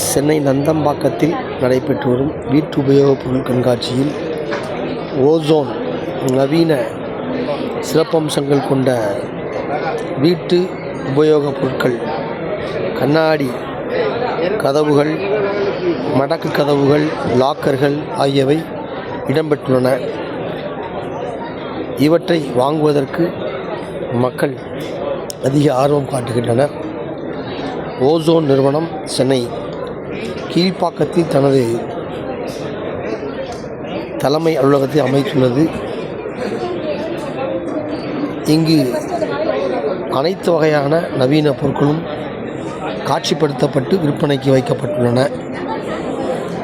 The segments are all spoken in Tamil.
சென்னை நந்தம்பாக்கத்தில் நடைபெற்று வரும் வீட்டு உபயோகப் பொருள் கண்காட்சியில் ஓசோன் நவீன சிறப்பம்சங்கள் கொண்ட வீட்டு உபயோகப் பொருட்கள், கண்ணாடி கதவுகள், மடக்கு கதவுகள், லாக்கர்கள் ஆகியவை இடம்பெற்றுள்ளன. இவற்றை வாங்குவதற்கு மக்கள் அதிக ஆர்வம் காட்டுகின்றனர். ஓசோன் நிறுவனம் சென்னை கீழ்ப்பாக்கத்தில் தனது தலைமை அலுவலகத்தை அமைத்துள்ளது. இங்கு அனைத்து வகையான நவீன பொருட்களும் காட்சிப்படுத்தப்பட்டு விற்பனைக்கு வைக்கப்பட்டுள்ளன.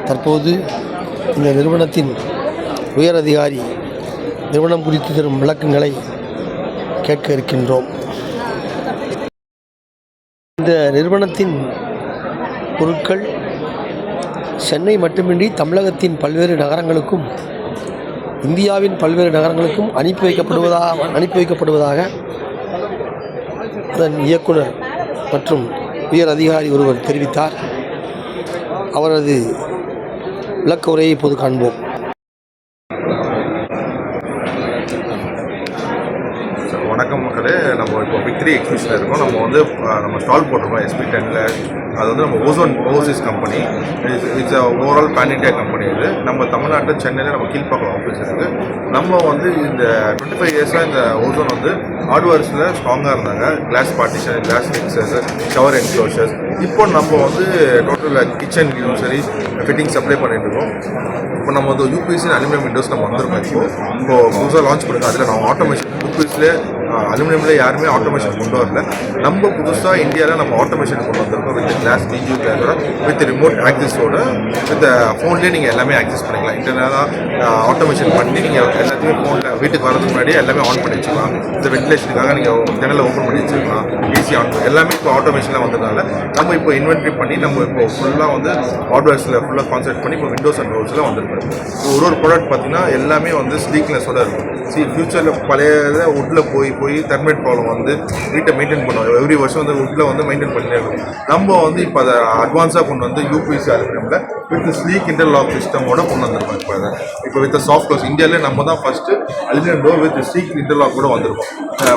தற்போது இந்த நிறுவனத்தின் உயர் அதிகாரி நிறுவனம் குறித்து தரும் விளக்கங்களை கேட்க இருக்கின்றோம். இந்த நிறுவனத்தின் பொருட்கள் சென்னை மட்டுமின்றி தமிழகத்தின் பல்வேறு நகரங்களுக்கும் இந்தியாவின் பல்வேறு நகரங்களுக்கும் அனுப்பி வைக்கப்படுவதாக அதன் இயக்குனர் மற்றும் உயர் அதிகாரி ஒருவர் தெரிவித்தார். அவரது விளக்க உரையை இப்போது காண்போம். வணக்கம் மக்களே, நம்ம இப்போ விக்டரி எக்ஸிபிஷனில் இருக்கோம். நம்ம ஸ்டால் போட்டிருக்கோம் SP10. அது வந்து நம்ம Ozone Overseas company. It's overall pan India company. இது நம்ம தமிழ்நாட்டில் சென்னையில் நம்ம கீழ்ப்பாக்கம் ஆஃபீஸ் இருக்குது. நம்ம வந்து இந்த 25 இயர்ஸாக இந்த ஓசோன் வந்து ஹார்ட்வேர்ஸில் ஸ்ட்ராங்காக இருந்தாங்க. Glass partition, glass fixtures, shower enclosures. இப்போ நம்ம வந்து டோட்டல் கிச்சன்லையும் சரி ஃபிட்டிங் சப்ளை பண்ணிட்டு இருக்கோம். இப்போ நம்ம வந்து யூபிஎஸ்சி அலுமினியம் விண்டோஸ் நம்ம வந்திருக்கோம். இப்போ புதுசாக லான்ச் பண்ணிருக்கோம். அதில் நம்ம ஆட்டோமேஷன் யூபிஎஸ்சிலே அலுமினியமில் யாருமே ஆட்டோமேஷன் கொண்டு வரல. நம்ம புதுசாக இந்தியாவில் நம்ம ஆட்டோமேஷன் கொண்டு வந்திருக்கோம். With glass DGU camera, with remote ஆக்சஸோட, வித் ஃபோன்லேயே நீங்கள் எல்லாமே ஆக்சஸ் பண்ணிக்கலாம். இன்டர்னலாக ஆட்டோமேஷன் பண்ணி நீங்கள் எல்லாத்தையுமே ஃபோனில் வீட்டுக்கு வரதுக்கு முன்னாடியே எல்லாமே ஆன் பண்ணி வச்சுக்கலாம். இந்த வென்டிலேஷனுக்காக நீங்கள் ஜன்னலை ஓப்பன் பண்ணி வச்சுக்கலாம். ஏசி ஆன் எல்லாமே இப்போ ஆட்டோமேஷனில் வந்ததுனால நம்ம இப்போ இன்வென்ட்ரி பண்ணி நம்ம இப்போ ஃபுல்லாக வந்து ஹார்ட்வேர்ஸில் ஃபுல்லாக கான்சென்ட்ரேட் பண்ணி இப்போ விண்டோஸ் அண்ட் டோர்ஸில் வந்துருக்கோம். ஒரு ப்ராடக்ட் பார்த்தீங்கன்னா எல்லாமே வந்து ஸ்லீக்னஸோடு இருக்கும். ஃபியூச்சரில் பழைய வுட்டில் போய் தெர்மைட் ப்ராப்ளம் வந்து வீட்டை மெயின்டைன் பண்ணுவோம். எவ்ரி வருஷம் வந்து வுட்டில் வந்து மெயின்டைன் பண்ணிட்டே இருக்கும். நம்ம வந்து இப்போ அதை அட்வான்ஸாக கொண்டு வந்து யூபிஎஸ்சி அலுமினியமில் வித் ஸ்லீக் இன்டர்லாக் சிஸ்டமோட கொண்டு வந்திருக்கோம். இப்போ வித் சாஃப்ட் க்ளோஸ் இந்தியாவிலே நம்ம தான் first aluminium door with sleek interlock கூட வந்திருக்கோம்.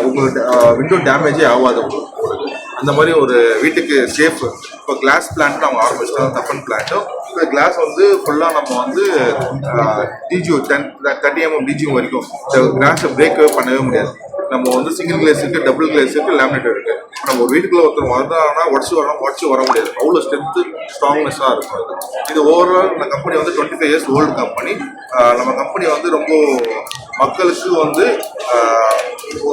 உங்களுக்கு விண்டோ டேமேஜே ஆகாது உங்களுக்கு. அந்த மாதிரி ஒரு வீட்டுக்கு சேஃப். இப்போ கிளாஸ் பிளான்ட் அவங்க ஆரம்பிச்சிட்டோம். தப்பன் பிளான்ட்டும் இப்போ கிளாஸ் வந்து ஃபுல்லாக நம்ம வந்து டிஜியூ 30 mm டிஜியூ வரைக்கும் இந்த கிளாஸை பிரேக்கே பண்ணவே முடியாது. நம்ம வந்து சிங்கிள் கிளேஸ் இருக்குது, டபுள் கிளேஸ் இருக்குது, லேமினேட் இருக்குது. நம்ம ஒரு வீட்டுக்குள்ளே ஒருத்தர் வந்தாங்கன்னா உடச்சி வர முடியாது. அவ்வளோ ஸ்ட்ரென்த்து ஸ்ட்ராங்னஸாக இருக்கும். இது ஓவரால் இந்த கம்பெனி வந்து 25 இயர்ஸ் ஓல்டு கம்பெனி. நம்ம கம்பெனி வந்து ரொம்ப மக்களுக்கு வந்து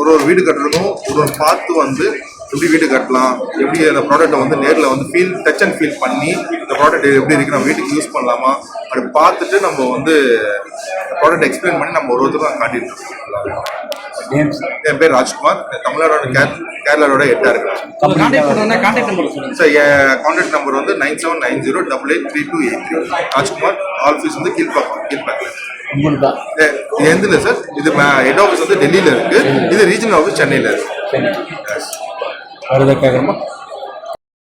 ஒரு வீடு கட்டுறதும் ஒரு பார்த்து வந்து எப்படி வீடு கட்டலாம், எப்படி அந்த ப்ராடக்ட்டை வந்து நேரில் வந்து டச் அண்ட் ஃபீல் பண்ணி இந்த ப்ராடக்ட் எப்படி இருக்குது, நம்ம வீட்டுக்கு யூஸ் பண்ணலாமா அப்படி பார்த்துட்டு நம்ம வந்து ப்ராடக்ட் எக்ஸ்பிளைன் பண்ணி நம்ம ஒருத்தரும் காட்டிட்டு இருக்கோம். என் பேர் ராஜ்குமார். தமிழ்நாடோட கேரளாவோட ஹெட்டாக இருக்கிறேன். சார் என் கான்டாக்ட் நம்பர் வந்து 9790883283. ராஜ்குமார். ஆஃபீஸ் வந்து கீழ்ப்பாக்கம். எந்த இல்லை சார், இது ஹெட் ஆஃபீஸ் வந்து டெல்லியில் இருக்குது. இது ரீஜனல் ஆஃபீஸ் சென்னையில் இருக்குது. வேறு எதாவது கேட்குறோமா?